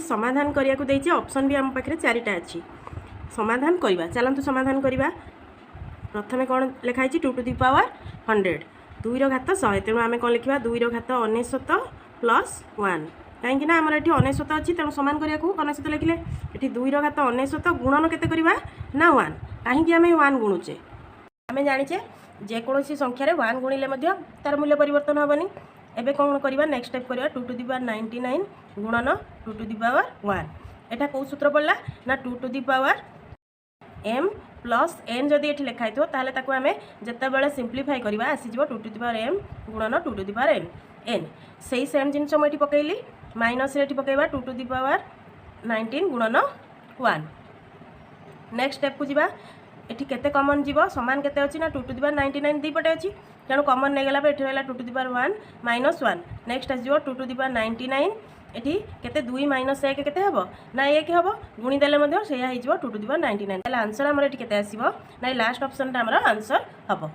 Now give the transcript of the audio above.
समाधान करिया को देछि ऑप्शन भी हम पाखरे चारिटा अछि समाधान करबा चलंतु समाधान करबा प्रथमे कोन लिखाइ छि 2 टू द पावर 100 2 रो घात 100 तेणु आमे कोन लिखिबा 2 रो घात 99 प्लस 1 कहीं ना आमर ये 99 अच्छी तेणु सामान करिया को 99 लिखिले ये 2 रो घात 99 गुणन केते करबा ना 1 कहीं आमे 1 गुणुचे आमे जानिचे जेकोसी संख्यार 1 गुणिले मध्य तार मूल्य परिवर्तन हेबनी एबे कौन करबा नेक्स्ट स्टेप करबा 2 टू द पावर 99 गुणन 2 टू द पावर 1 एटा को सूत्र पड़ला ना 2 to the power m plus n जदि ये लिखाई थो ताले ताको आमे जत्ता बेले सिंप्लीफाई करबा आसी जिवो 2 टू द पावर m गुणन 2 टू द पावर n सेही सेम जिनस म एठी पकैली माइनस रे एठी पकैबा 2 टू द पावर 19 गुणन 1 नेक्स्ट स्टेप को जिबा एठी केते कॉमन जीवो समान केते अछि ना 2 टू द पावर 99 दी पटे अछि तेणु कॉमन नहीं गला एठी रहला 2 to the power 1 minus 1 next आसीबो 2 टू द पावर 99 एठी केते 2 माइनस 1 केते हबो ना 1 हबो गुणी देले मध्ये सेया हिजबो 2 टू द पावर 99 ताले आंसर हमर एठी केते आसीबो ना लास्ट ऑप्शन ता हमर आंसर हबो।